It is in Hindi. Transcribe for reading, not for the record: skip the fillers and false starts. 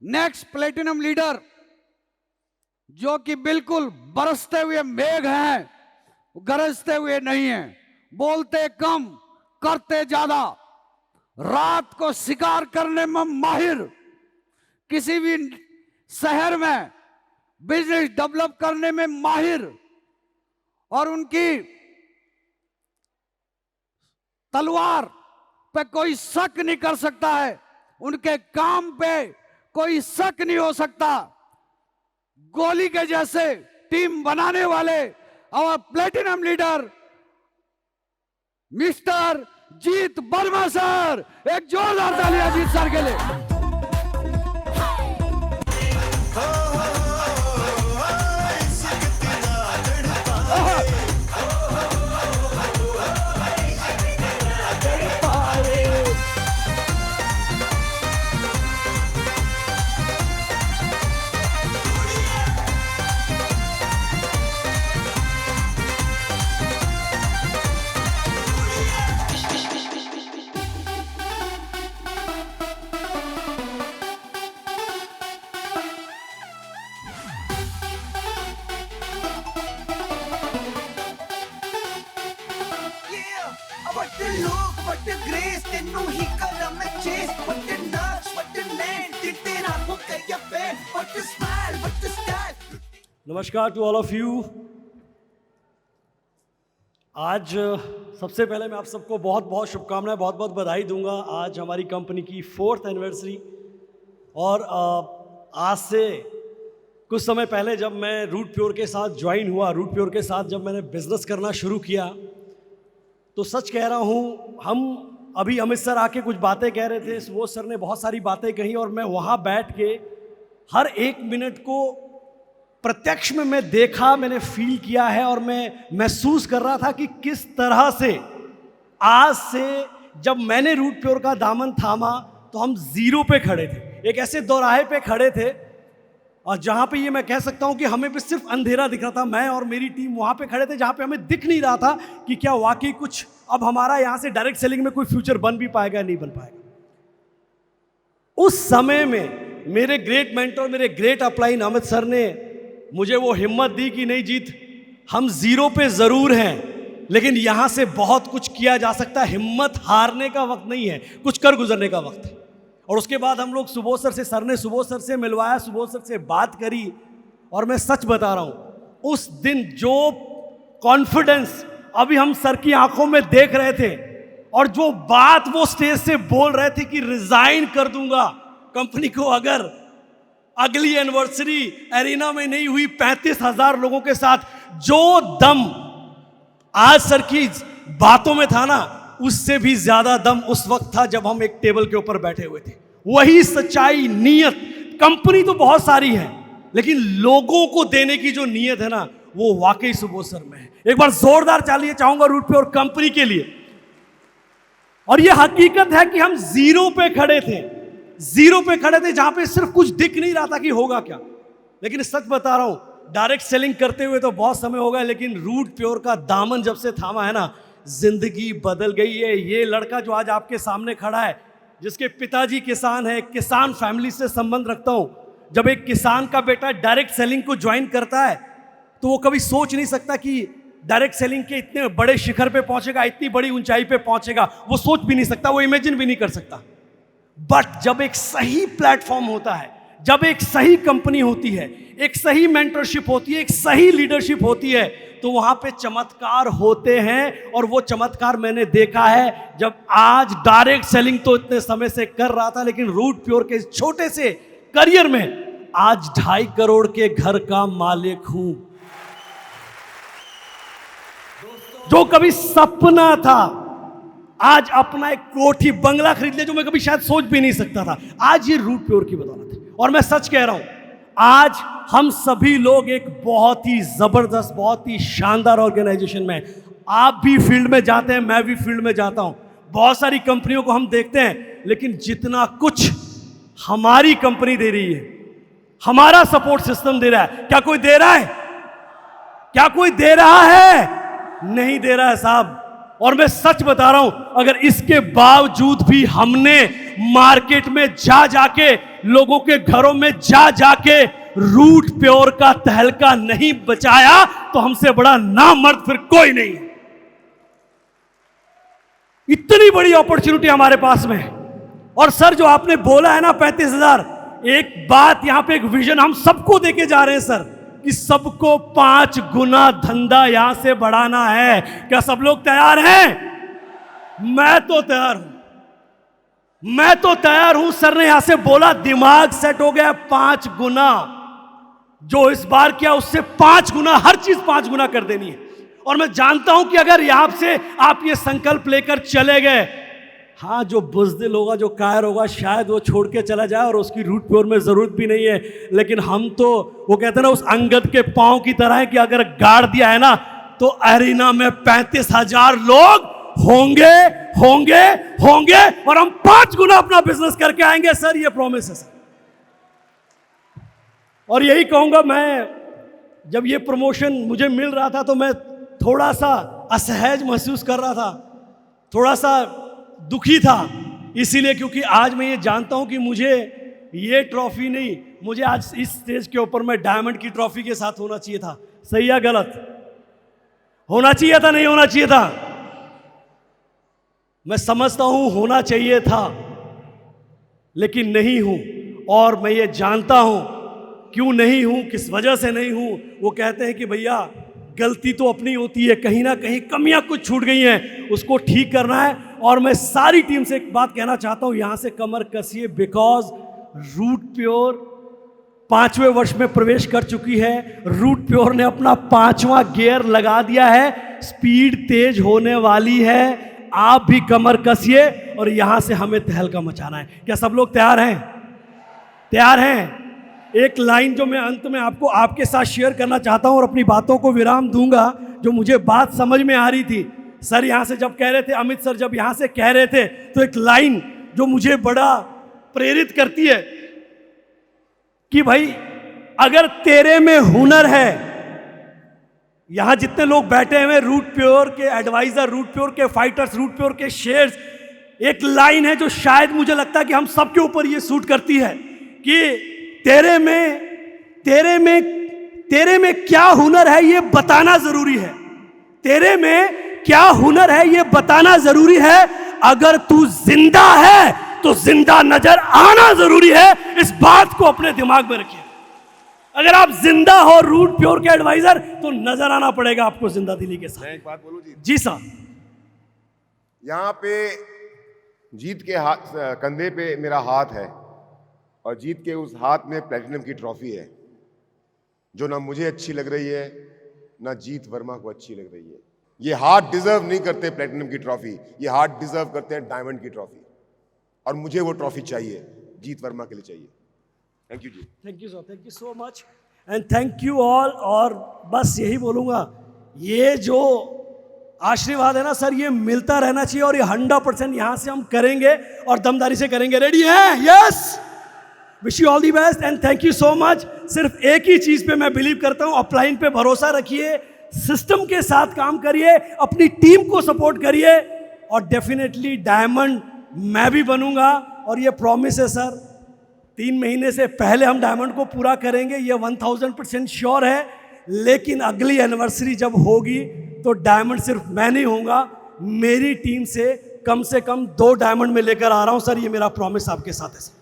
नेक्स्ट प्लेटिनम लीडर जो कि बिल्कुल बरसते हुए मेघ हैं, गरजते हुए नहीं हैं, बोलते कम करते ज्यादा, रात को शिकार करने में माहिर, किसी भी शहर में बिजनेस डेवलप करने में माहिर, और उनकी तलवार पे कोई शक नहीं कर सकता है, उनके काम पे कोई शक नहीं हो सकता। गोली के जैसे टीम बनाने वाले और प्लेटिनम लीडर मिस्टर जीत वर्मा सर, एक जोरदार तालियां जीत सर के लिए। What the look, what the grace, तेनू ही कलम में chase, what the nuts, what the name, तेरा हो गया fan, what the smile, what the style. नमस्कार टू ऑल ऑफ यू। आज सबसे पहले मैं आप सबको बहुत बहुत शुभकामनाएं, बहुत बहुत बधाई दूंगा। आज हमारी कंपनी की 4th एनिवर्सरी, और आज से कुछ समय पहले जब मैं रूट प्योर के साथ ज्वाइन हुआ, रूट प्योर के साथ जब मैंने बिजनेस करना शुरू किया, तो सच कह रहा हूँ, हम अभी अमित सर आके कुछ बातें कह रहे थे, वो सर ने बहुत सारी बातें कही, और मैं वहाँ बैठ के हर एक मिनट को प्रत्यक्ष में मैं देखा, मैंने फील किया है, और मैं महसूस कर रहा था कि किस तरह से आज से जब मैंने रूट प्योर का दामन थामा तो हम जीरो पे खड़े थे, एक ऐसे दोराहे पे खड़े थे, और जहाँ पे ये मैं कह सकता हूँ कि हमें भी सिर्फ अंधेरा दिख रहा था। मैं और मेरी टीम वहाँ पे खड़े थे जहाँ पे हमें दिख नहीं रहा था कि क्या वाकई कुछ अब हमारा यहाँ से डायरेक्ट सेलिंग में कोई फ्यूचर बन भी पाएगा नहीं बन पाएगा। उस समय में मेरे ग्रेट मेंटर, मेरे ग्रेट अपलाइन अमित सर ने मुझे वो हिम्मत दी कि नहीं जीत, हम जीरो पे ज़रूर हैं, लेकिन यहाँ से बहुत कुछ किया जा सकता है। हिम्मत हारने का वक्त नहीं है, कुछ कर गुजरने का वक्त है। और उसके बाद हम लोग सुबोध सर ने सुबोध सर से मिलवाया, सुबोध सर से बात करी, और मैं सच बता रहा हूँ, उस दिन जो कॉन्फिडेंस अभी हम सर की आंखों में देख रहे थे, और जो बात वो स्टेज से बोल रहे थे कि रिजाइन कर दूंगा कंपनी को अगर अगली एनिवर्सरी एरिना में नहीं हुई 35,000 लोगों के साथ, जो दम आज सर की बातों में था ना, उससे भी ज्यादा दम उस वक्त था जब हम एक टेबल के ऊपर बैठे हुए थे। वही सच्चाई, नीयत, कंपनी तो बहुत सारी है, लेकिन लोगों को देने की जो नीयत है ना, वो वाकई सुबोध सर में है। एक बार जोरदार तालियां चाहूंगा रूट प्योर कंपनी के लिए। और ये हकीकत है कि हम जीरो पे खड़े थे, जीरो पे खड़े थे, जहां पे सिर्फ कुछ दिख नहीं रहा था कि होगा क्या। लेकिन सच बता रहा हूं, डायरेक्ट सेलिंग करते हुए तो बहुत समय हो गया, लेकिन रूट प्योर का दामन जब से थामा है ना, जिंदगी बदल गई है। ये लड़का जो आज आपके सामने खड़ा है, जिसके पिताजी किसान है, किसान फैमिली से संबंध रखता हूं, जब एक किसान का बेटा डायरेक्ट सेलिंग को ज्वाइन करता है तो वो कभी सोच नहीं सकता कि डायरेक्ट सेलिंग के इतने बड़े शिखर पे पहुंचेगा, इतनी बड़ी ऊंचाई पे पहुंचेगा। वो सोच भी नहीं सकता, वो इमेजिन भी नहीं कर सकता। बट जब एक सही प्लेटफॉर्म होता है, जब एक सही कंपनी होती है, एक सही मेंटरशिप होती है, एक सही लीडरशिप होती है, तो वहां पे चमत्कार होते हैं। और वो चमत्कार मैंने देखा है, जब आज डायरेक्ट सेलिंग तो इतने समय से कर रहा था, लेकिन रूट प्योर के छोटे से करियर में आज 2.5 करोड़ के घर का मालिक हूं। जो कभी सपना था, आज अपना एक कोठी बंगला खरीद लिया, जो मैं कभी शायद सोच भी नहीं सकता था, आज ये रूट प्योर की बदौलत है। और मैं सच कह रहा हूं, आज हम सभी लोग एक बहुत ही जबरदस्त, बहुत ही शानदार ऑर्गेनाइजेशन में हैं। आप भी फील्ड में जाते हैं, मैं भी फील्ड में जाता हूं, बहुत सारी कंपनियों को हम देखते हैं, लेकिन जितना कुछ हमारी कंपनी दे रही है, हमारा सपोर्ट सिस्टम दे रहा है, क्या कोई दे रहा है? क्या कोई दे रहा है? नहीं दे रहा है साहब। और मैं सच बता रहा हूं, अगर इसके बावजूद भी हमने मार्केट में जाके लोगों के घरों में जा जाके रूट प्योर का तहलका नहीं बचाया तो हमसे बड़ा नामर्द फिर कोई नहीं। इतनी बड़ी अपॉर्चुनिटी हमारे पास में है। और सर जो आपने बोला है ना 35,000, एक बात यहां पे, एक विजन हम सबको देके जा रहे हैं सर, कि सबको 5 गुना धंधा यहां से बढ़ाना है। क्या सब लोग तैयार हैं? मैं तो तैयार हूं, मैं तो तैयार हूं। सर ने यहां से बोला, दिमाग सेट हो गया 5 गुना, जो इस बार किया उससे 5 गुना, हर चीज 5 गुना कर देनी है। और मैं जानता हूं कि अगर यहां से आप ये संकल्प लेकर चले गए, हाँ जो बुज़दिल होगा, जो कायर होगा, शायद वो छोड़ के चला जाए और उसकी रूट प्योर में जरूरत भी नहीं है। लेकिन हम तो, वो कहते हैं ना, उस अंगद के पांव की तरह है कि अगर गाड़ दिया है ना तो एरिना में 35,000 लोग होंगे होंगे होंगे और हम 5 गुना अपना बिजनेस करके आएंगे सर, ये प्रॉमिस है सर। और यही कहूंगा, मैं जब ये प्रमोशन मुझे मिल रहा था तो मैं थोड़ा सा असहज महसूस कर रहा था, थोड़ा सा दुखी था, इसीलिए क्योंकि आज मैं ये जानता हूं कि मुझे ये ट्रॉफी नहीं, मुझे आज इस स्टेज के ऊपर मैं डायमंड की ट्रॉफी के साथ होना चाहिए था। सही या गलत? होना चाहिए था, नहीं होना चाहिए था? मैं समझता हूं होना चाहिए था, लेकिन नहीं हूं। और मैं ये जानता हूं क्यों नहीं हूं, किस वजह से नहीं हूं। वो कहते हैं कि भैया गलती तो अपनी होती है, कहीं ना कहीं कमियां कुछ छूट गई हैं, उसको ठीक करना है। और मैं सारी टीम से एक बात कहना चाहता हूं, यहां से कमर कसिए, बिकॉज रूट प्योर 5वें वर्ष में प्रवेश कर चुकी है। रूट प्योर ने अपना 5वां गियर लगा दिया है, स्पीड तेज होने वाली है। आप भी कमर कसिए और यहां से हमें तहलका मचाना है। क्या सब लोग तैयार हैं? तैयार हैं? एक लाइन जो मैं अंत में आपको आपके साथ शेयर करना चाहता हूं और अपनी बातों को विराम दूंगा, जो मुझे बात समझ में आ रही थी। सर यहां से जब कह रहे थे, अमित सर जब यहां से कह रहे थे, तो एक लाइन जो मुझे बड़ा प्रेरित करती है कि भाई अगर तेरे में हुनर है, यहां जितने लोग बैठे हुए, रूट प्योर के एडवाइजर, रूट प्योर के फाइटर्स, रूट प्योर के शेयर्स, एक लाइन है जो शायद मुझे लगता है कि हम सबके ऊपर ये सूट करती है कि तेरे में क्या हुनर है ये बताना जरूरी है। तेरे में क्या हुनर है ये बताना जरूरी है। अगर तू जिंदा है तो जिंदा नजर आना जरूरी है। इस बात को अपने दिमाग में रखिए। अगर आप जिंदा हो रूट प्योर के एडवाइजर, तो नजर आना पड़ेगा आपको जिंदा दिली के साथ। मैं एक बात बोलूं जी? जी सर। यहाँ पे जीत के हाथ, कंधे पे मेरा हाथ है और जीत के उस हाथ में प्लेटिनम की ट्रॉफी है, जो ना मुझे अच्छी लग रही है ना जीत वर्मा को अच्छी लग रही है। ये हाथ डिजर्व नहीं करते प्लेटिनम की ट्रॉफी, ये हाथ डिजर्व करते हैं डायमंड की ट्रॉफी। और मुझे वो ट्रॉफी चाहिए, जीत वर्मा के लिए चाहिए। Thank you ji. Thank you sir, thank you so much and thank you all. और बस यही बोलूँगा, ये जो आशीर्वाद है ना सर, ये मिलता रहना चाहिए और ये 100% यहाँ से हम करेंगे और दमदारी से करेंगे। रेडी हैं? Yes. Wish you all the best and thank you so much. सिर्फ एक ही चीज़ पे मैं बिलीव करता हूँ, अपलाइन पे भरोसा रखिए, सिस्टम के साथ काम करिए, अपनी टीम को सपोर्ट करिए और डेफिनेटली डायमंड मैं भी बनूंगा। और ये प्रॉमिस है सर, 3 महीने से पहले हम डायमंड को पूरा करेंगे, ये 1000% श्योर है। लेकिन अगली एनिवर्सरी जब होगी तो डायमंड सिर्फ मैं नहीं होऊंगा, मेरी टीम से कम 2 डायमंड में लेकर आ रहा हूं सर। ये मेरा प्रॉमिस आपके साथ है सर।